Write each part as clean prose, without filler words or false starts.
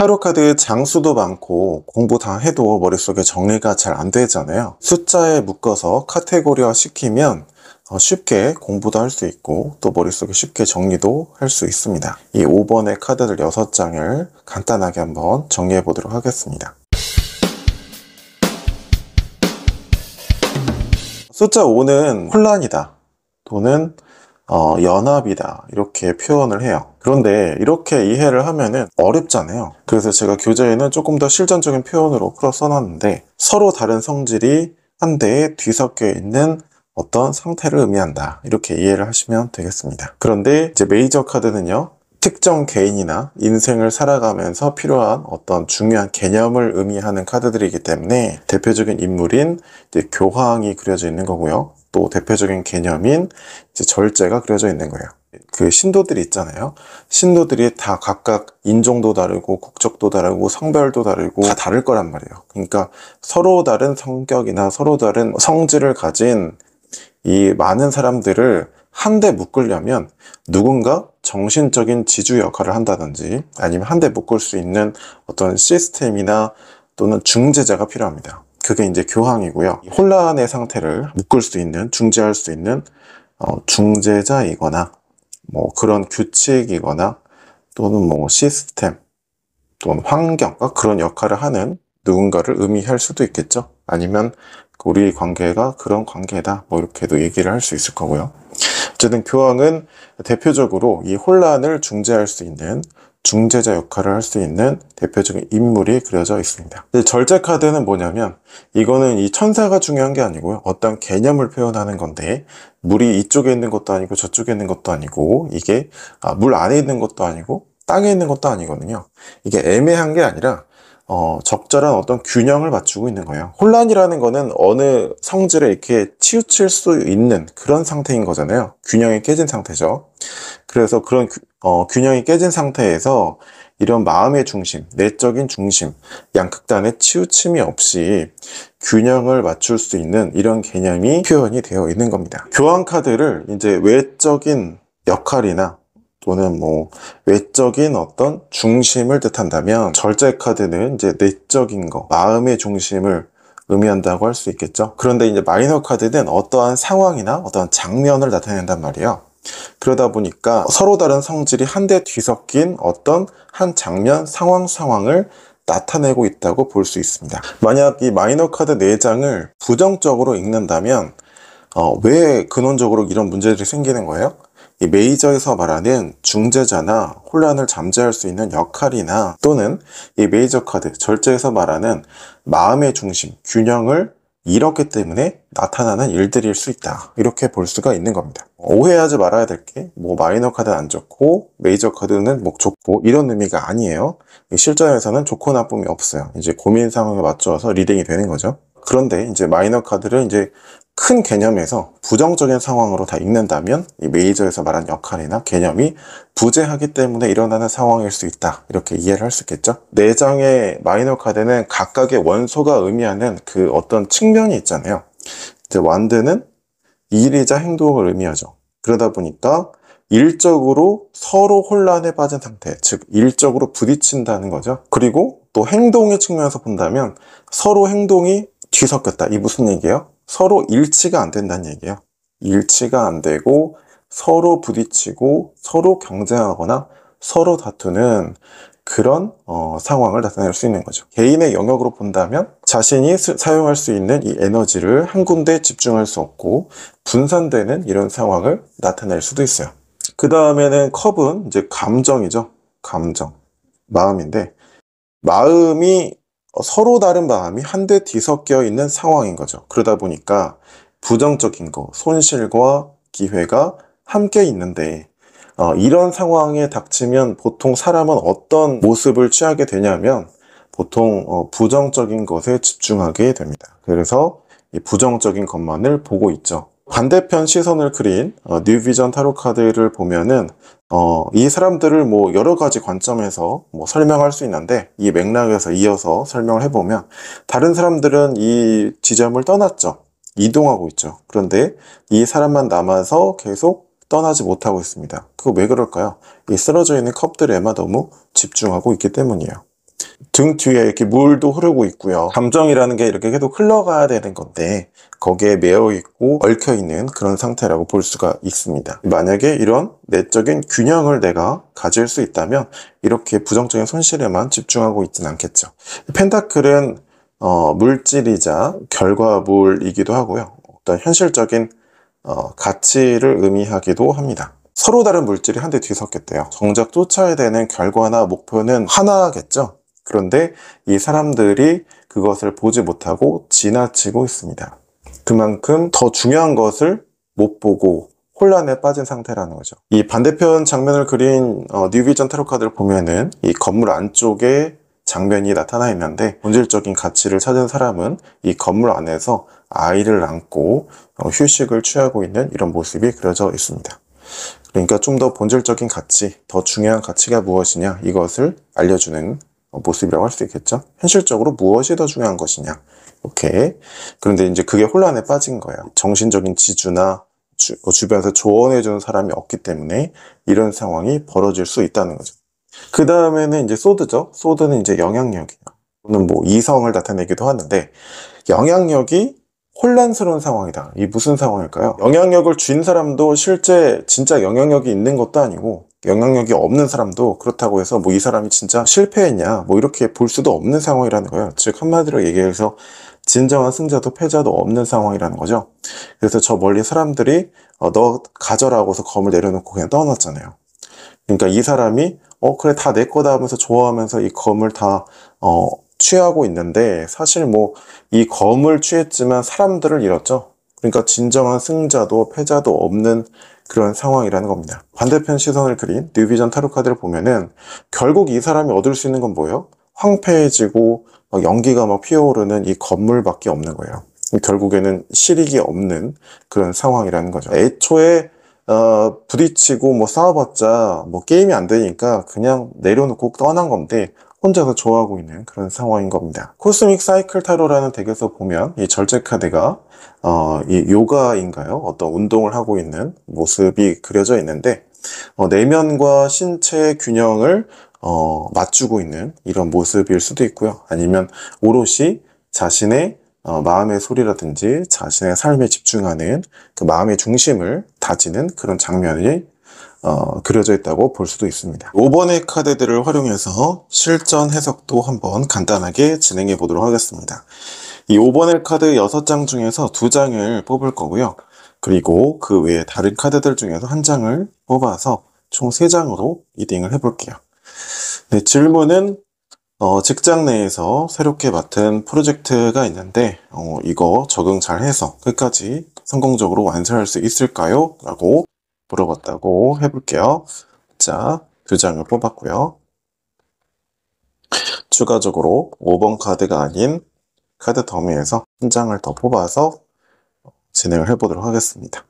타로 카드 장수도 많고 공부 다 해도 머릿속에 정리가 잘 안 되잖아요. 숫자에 묶어서 카테고리화 시키면 쉽게 공부도 할 수 있고 또 머릿속에 쉽게 정리도 할 수 있습니다. 이 5번의 카드들 6장을 간단하게 한번 정리해 보도록 하겠습니다. 숫자 5는 혼란이다 또는 연합이다 이렇게 표현을 해요. 그런데 이렇게 이해를 하면은 어렵잖아요. 그래서 제가 교재에는 조금 더 실전적인 표현으로 풀어 써놨는데, 서로 다른 성질이 한 대에 뒤섞여 있는 어떤 상태를 의미한다 이렇게 이해를 하시면 되겠습니다. 그런데 이제 메이저 카드는요, 특정 개인이나 인생을 살아가면서 필요한 어떤 중요한 개념을 의미하는 카드들이기 때문에 대표적인 인물인 이제 교황이 그려져 있는 거고요. 또 대표적인 개념인 이제 절제가 그려져 있는 거예요. 그 신도들이 있잖아요. 신도들이 다 각각 인종도 다르고 국적도 다르고 성별도 다르고 다 다를 거란 말이에요. 그러니까 서로 다른 성격이나 서로 다른 성질을 가진 이 많은 사람들을 한데 묶으려면 누군가 정신적인 지주 역할을 한다든지 아니면 한데 묶을 수 있는 어떤 시스템이나 또는 중재자가 필요합니다. 그게 이제 교황이고요. 혼란의 상태를 묶을 수 있는, 중재할 수 있는 중재자이거나 뭐 그런 규칙이거나 또는 뭐 시스템 또는 환경, 그런 역할을 하는 누군가를 의미할 수도 있겠죠. 아니면 우리 관계가 그런 관계다 뭐 이렇게도 얘기를 할 수 있을 거고요. 어쨌든 교황은 대표적으로 이 혼란을 중재할 수 있는 중재자 역할을 할 수 있는 대표적인 인물이 그려져 있습니다. 절제 카드는 뭐냐면, 이거는 이 천사가 중요한 게 아니고요, 어떤 개념을 표현하는 건데, 물이 이쪽에 있는 것도 아니고 저쪽에 있는 것도 아니고, 이게 물 안에 있는 것도 아니고 땅에 있는 것도 아니거든요. 이게 애매한 게 아니라 적절한 어떤 균형을 맞추고 있는 거예요. 혼란이라는 거는 어느 성질에 이렇게 치우칠 수 있는 그런 상태인 거잖아요. 균형이 깨진 상태죠. 그래서 그런 균형이 깨진 상태에서 이런 마음의 중심, 내적인 중심, 양극단의 치우침이 없이 균형을 맞출 수 있는 이런 개념이 표현이 되어 있는 겁니다. 교황 카드를 이제 외적인 역할이나 또는 뭐 외적인 어떤 중심을 뜻한다면, 절제 카드는 이제 내적인 거, 마음의 중심을 의미한다고 할 수 있겠죠. 그런데 이제 마이너 카드는 어떠한 상황이나 어떠한 장면을 나타낸단 말이에요. 그러다 보니까 서로 다른 성질이 한데 뒤섞인 어떤 한 장면, 상황을 나타내고 있다고 볼 수 있습니다. 만약 이 마이너 카드 4장을 부정적으로 읽는다면 왜 근원적으로 이런 문제들이 생기는 거예요? 이 메이저에서 말하는 중재자나 혼란을 잠재할 수 있는 역할이나 또는 이 메이저 카드 절제에서 말하는 마음의 중심, 균형을 잃었기 때문에 나타나는 일들일 수 있다, 이렇게 볼 수가 있는 겁니다. 오해하지 말아야 될 게, 뭐 마이너 카드는 안 좋고 메이저 카드는 뭐 좋고 이런 의미가 아니에요. 실전에서는 좋고 나쁨이 없어요. 이제 고민 상황에 맞춰서 리딩이 되는 거죠. 그런데 이제 마이너 카드를 이제 큰 개념에서 부정적인 상황으로 다 읽는다면 이 메이저에서 말한 역할이나 개념이 부재하기 때문에 일어나는 상황일 수 있다, 이렇게 이해를 할 수 있겠죠. 4장의 마이너 카드는 각각의 원소가 의미하는 그 어떤 측면이 있잖아요. 이제 완드는 일이자 행동을 의미하죠. 그러다 보니까 일적으로 서로 혼란에 빠진 상태, 즉 일적으로 부딪힌다는 거죠. 그리고 또 행동의 측면에서 본다면 서로 행동이 뒤섞였다, 이 무슨 얘기예요? 서로 일치가 안 된다는 얘기예요. 일치가 안 되고 서로 부딪히고 서로 경쟁하거나 서로 다투는 그런 상황을 나타낼 수 있는 거죠. 개인의 영역으로 본다면 자신이 사용할 수 있는 이 에너지를 한 군데에 집중할 수 없고 분산되는 이런 상황을 나타낼 수도 있어요. 그 다음에는 컵은 이제 감정이죠. 감정, 마음인데, 마음이 서로 다른 마음이 한데 뒤섞여 있는 상황인 거죠. 그러다 보니까 부정적인 거, 손실과 기회가 함께 있는데, 이런 상황에 닥치면 보통 사람은 어떤 모습을 취하게 되냐면 보통 부정적인 것에 집중하게 됩니다. 그래서 이 부정적인 것만을 보고 있죠. 반대편 시선을 그린 뉴비전 타로 카드를 보면은 이 사람들을 뭐 여러 가지 관점에서 뭐 설명할 수 있는데, 이 맥락에서 이어서 설명을 해보면, 다른 사람들은 이 지점을 떠났죠. 이동하고 있죠. 그런데 이 사람만 남아서 계속 떠나지 못하고 있습니다. 그거 왜 그럴까요? 이 쓰러져 있는 컵들에만 너무 집중하고 있기 때문이에요. 등 뒤에 이렇게 물도 흐르고 있고요. 감정이라는 게 이렇게 계속 흘러가야 되는 건데 거기에 매여 있고 얽혀 있는 그런 상태라고 볼 수가 있습니다. 만약에 이런 내적인 균형을 내가 가질 수 있다면 이렇게 부정적인 손실에만 집중하고 있진 않겠죠. 펜타클은 물질이자 결과물이기도 하고요. 어떤 현실적인 가치를 의미하기도 합니다. 서로 다른 물질이 한 대 뒤섞였대요. 정작 쫓아야 되는 결과나 목표는 하나겠죠. 그런데 이 사람들이 그것을 보지 못하고 지나치고 있습니다. 그만큼 더 중요한 것을 못 보고 혼란에 빠진 상태라는 거죠. 이 반대편 장면을 그린 뉴비전 타로 카드를 보면은 이 건물 안쪽에 장면이 나타나 있는데 본질적인 가치를 찾은 사람은 이 건물 안에서 아이를 안고 휴식을 취하고 있는 이런 모습이 그려져 있습니다. 그러니까 좀 더 본질적인 가치, 더 중요한 가치가 무엇이냐 이것을 알려주는 모습이라고 할 수 있겠죠. 현실적으로 무엇이 더 중요한 것이냐 이렇게. 그런데 이제 그게 혼란에 빠진 거예요. 정신적인 지주나 주변에서 조언해주는 사람이 없기 때문에 이런 상황이 벌어질 수 있다는 거죠. 그 다음에는 이제 소드죠. 소드는 이제 영향력이에요. 또는 뭐 이성을 나타내기도 하는데 영향력이 혼란스러운 상황이다. 이 무슨 상황일까요? 영향력을 쥔 사람도 실제 진짜 영향력이 있는 것도 아니고 영향력이 없는 사람도 그렇다고 해서 뭐 이 사람이 진짜 실패했냐 뭐 이렇게 볼 수도 없는 상황이라는 거예요. 즉 한마디로 얘기해서 진정한 승자도 패자도 없는 상황이라는 거죠. 그래서 저 멀리 사람들이 너 가져라고서 검을 내려놓고 그냥 떠났잖아요. 그러니까 이 사람이 그래 다 내 거다 하면서 좋아하면서 이 검을 다 취하고 있는데 사실 뭐 이 검을 취했지만 사람들을 잃었죠. 그러니까 진정한 승자도 패자도 없는 그런 상황이라는 겁니다. 반대편 시선을 그린 뉴비전 타로 카드를 보면은 결국 이 사람이 얻을 수 있는 건 뭐예요? 황폐해지고 막 연기가 막 피어오르는 이 건물밖에 없는 거예요. 결국에는 실익이 없는 그런 상황이라는 거죠. 애초에 부딪히고 뭐 싸워봤자 뭐 게임이 안 되니까 그냥 내려놓고 떠난 건데 혼자서 좋아하고 있는 그런 상황인 겁니다. 코스믹 사이클 타로라는 덱에서 보면 이 절제 카드가 이 요가인가요? 어떤 운동을 하고 있는 모습이 그려져 있는데 내면과 신체의 균형을 맞추고 있는 이런 모습일 수도 있고요. 아니면 오롯이 자신의 마음의 소리라든지 자신의 삶에 집중하는 그 마음의 중심을 다지는 그런 장면이 그려져 있다고 볼 수도 있습니다. 5번의 카드들을 활용해서 실전 해석도 한번 간단하게 진행해 보도록 하겠습니다. 이 5번의 카드 6장 중에서 2장을 뽑을 거고요. 그리고 그 외에 다른 카드들 중에서 한 장을 뽑아서 총 3장으로 리딩을 해볼게요. 네, 질문은 직장 내에서 새롭게 맡은 프로젝트가 있는데 이거 적응 잘 해서 끝까지 성공적으로 완수할 수 있을까요? 라고 물어봤다고 해볼게요. 자, 2장을 뽑았고요. 추가적으로 5번 카드가 아닌 카드 더미에서 한 장을 더 뽑아서 진행을 해보도록 하겠습니다.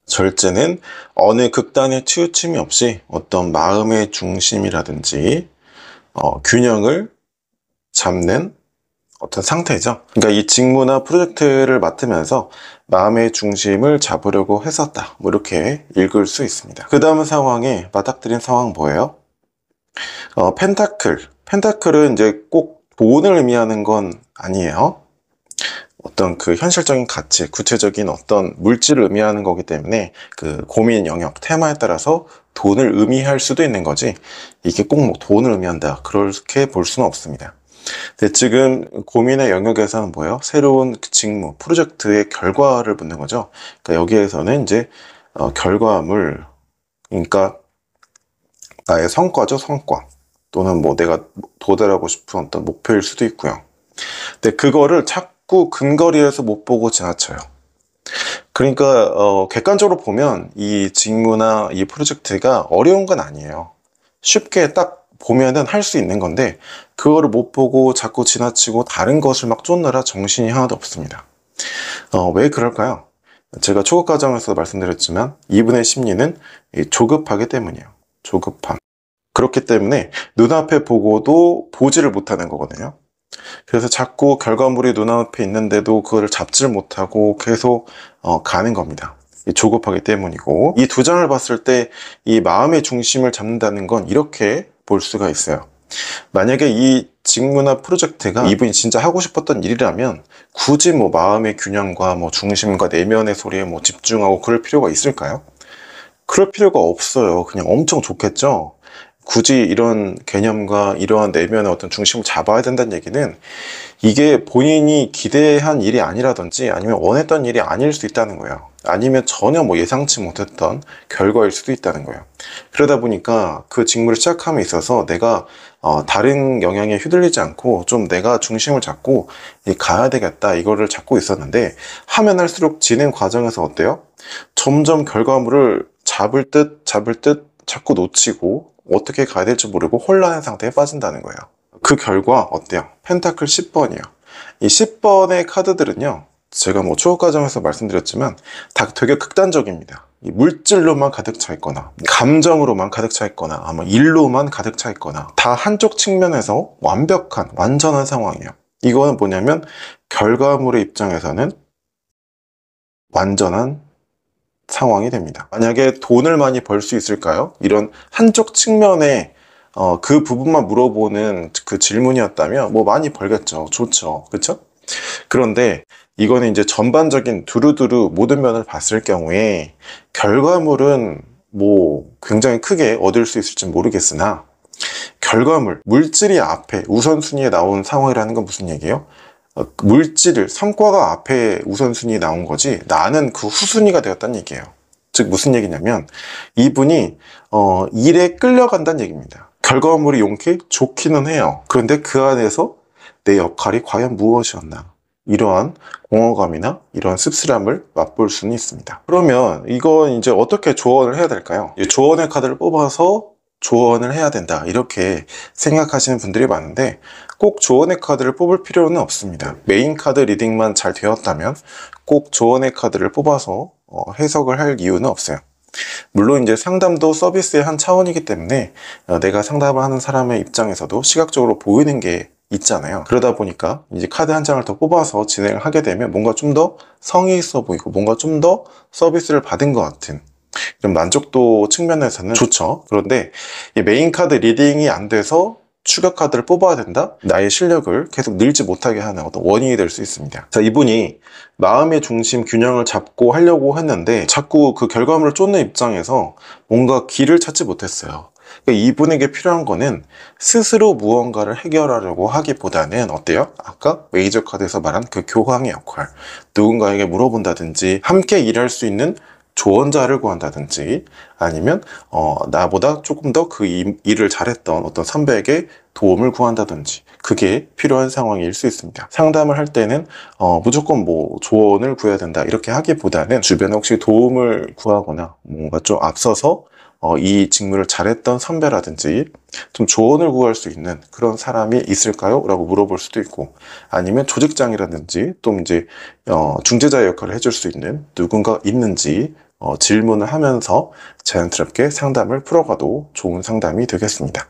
절제는 어느 극단의 치우침이 없이 어떤 마음의 중심이라든지 균형을 잡는 어떤 상태죠. 그러니까 이 직무나 프로젝트를 맡으면서 마음의 중심을 잡으려고 했었다. 뭐 이렇게 읽을 수 있습니다. 그 다음 상황에 맞닥뜨린 상황 뭐예요? 펜타클. 펜타클은 이제 꼭 돈을 의미하는 건 아니에요. 어떤 그 현실적인 가치, 구체적인 어떤 물질을 의미하는 거기 때문에 그 고민 영역, 테마에 따라서 돈을 의미할 수도 있는 거지 이게 꼭 뭐 돈을 의미한다 그렇게 볼 수는 없습니다. 근데 지금 고민의 영역에서는 뭐예요? 새로운 직무, 프로젝트의 결과를 묻는 거죠. 그러니까 여기에서는 이제 결과물, 그러니까 나의 성과죠, 성과. 또는 뭐 내가 도달하고 싶은 어떤 목표일 수도 있고요. 근데 그거를 자꾸 근거리에서 못 보고 지나쳐요. 그러니까 객관적으로 보면 이 직무나 이 프로젝트가 어려운 건 아니에요. 쉽게 딱 보면은 할 수 있는 건데 그거를 못 보고 자꾸 지나치고 다른 것을 막 쫓느라 정신이 하나도 없습니다. 왜 그럴까요? 제가 초급 과정에서 말씀드렸지만 이분의 심리는 조급하기 때문이에요. 조급함. 그렇기 때문에 눈앞에 보고도 보지를 못하는 거거든요. 그래서 자꾸 결과물이 눈앞에 있는데도 그거를 잡지를 못하고 계속 가는 겁니다. 조급하기 때문이고, 이 두 장을 봤을 때 이 마음의 중심을 잡는다는 건 이렇게 볼 수가 있어요. 만약에 이 직무나 프로젝트가 이분이 진짜 하고 싶었던 일이라면 굳이 뭐 마음의 균형과 뭐 중심과 내면의 소리에 뭐 집중하고 그럴 필요가 있을까요? 그럴 필요가 없어요. 그냥 엄청 좋겠죠? 굳이 이런 개념과 이러한 내면의 어떤 중심을 잡아야 된다는 얘기는 이게 본인이 기대한 일이 아니라든지 아니면 원했던 일이 아닐 수 있다는 거예요. 아니면 전혀 뭐 예상치 못했던 결과일 수도 있다는 거예요. 그러다 보니까 그 직무를 시작함에 있어서 내가 다른 영향에 휘둘리지 않고 좀 내가 중심을 잡고 가야 되겠다 이거를 잡고 있었는데, 하면 할수록 진행 과정에서 어때요? 점점 결과물을 잡을 듯 자꾸 놓치고 어떻게 가야 될지 모르고 혼란한 상태에 빠진다는 거예요. 그 결과 어때요? 펜타클 10번이요. 이 10번의 카드들은요, 제가 뭐 추억 과정에서 말씀드렸지만 다 되게 극단적입니다. 이 물질로만 가득 차 있거나 감정으로만 가득 차 있거나 아마 일로만 가득 차 있거나 다 한쪽 측면에서 완벽한 완전한 상황이에요. 이거는 뭐냐면 결과물의 입장에서는 완전한 상황이 됩니다. 만약에 돈을 많이 벌 수 있을까요? 이런 한쪽 측면에 그 부분만 물어보는 그 질문이었다면 뭐 많이 벌겠죠. 좋죠. 그렇죠? 그런데 이거는 이제 전반적인 두루두루 모든 면을 봤을 경우에 결과물은 뭐 굉장히 크게 얻을 수 있을지 모르겠으나, 결과물, 물질이 앞에 우선순위에 나온 상황이라는 건 무슨 얘기예요? 물질을, 성과가 앞에 우선순위에 나온 거지 나는 그 후순위가 되었다는 얘기예요. 즉 무슨 얘기냐면 이분이 일에 끌려간다는 얘기입니다. 결과물이 좋기는 해요. 그런데 그 안에서 내 역할이 과연 무엇이었나, 이러한 공허감이나 이런 씁쓸함을 맛볼 수는 있습니다. 그러면 이건 이제 어떻게 조언을 해야 될까요? 조언의 카드를 뽑아서 조언을 해야 된다 이렇게 생각하시는 분들이 많은데, 꼭 조언의 카드를 뽑을 필요는 없습니다. 메인 카드 리딩만 잘 되었다면 꼭 조언의 카드를 뽑아서 해석을 할 이유는 없어요. 물론 이제 상담도 서비스의 한 차원이기 때문에 내가 상담을 하는 사람의 입장에서도 시각적으로 보이는 게 있잖아요. 그러다 보니까 이제 카드 한 장을 더 뽑아서 진행을 하게 되면 뭔가 좀 더 성의 있어 보이고 뭔가 좀 더 서비스를 받은 것 같은 이런 만족도 측면에서는 좋죠. 그런데 이 메인 카드 리딩이 안 돼서 추가 카드를 뽑아야 된다? 나의 실력을 계속 늘지 못하게 하는 어떤 원인이 될 수 있습니다. 자, 이분이 마음의 중심 균형을 잡고 하려고 했는데 자꾸 그 결과물을 쫓는 입장에서 뭔가 길을 찾지 못했어요. 그러니까 이분에게 필요한 거는 스스로 무언가를 해결하려고 하기보다는 어때요? 아까 메이저 카드에서 말한 그 교황의 역할, 누군가에게 물어본다든지 함께 일할 수 있는 조언자를 구한다든지 아니면 나보다 조금 더 그 일을 잘했던 어떤 선배에게 도움을 구한다든지, 그게 필요한 상황일 수 있습니다. 상담을 할 때는 무조건 뭐 조언을 구해야 된다 이렇게 하기보다는 주변에 혹시 도움을 구하거나 뭔가 좀 앞서서 이 직무를 잘했던 선배라든지 좀 조언을 구할 수 있는 그런 사람이 있을까요? 라고 물어볼 수도 있고, 아니면 조직장이라든지 또 이제 중재자의 역할을 해줄 수 있는 누군가 있는지 질문을 하면서 자연스럽게 상담을 풀어가도 좋은 상담이 되겠습니다.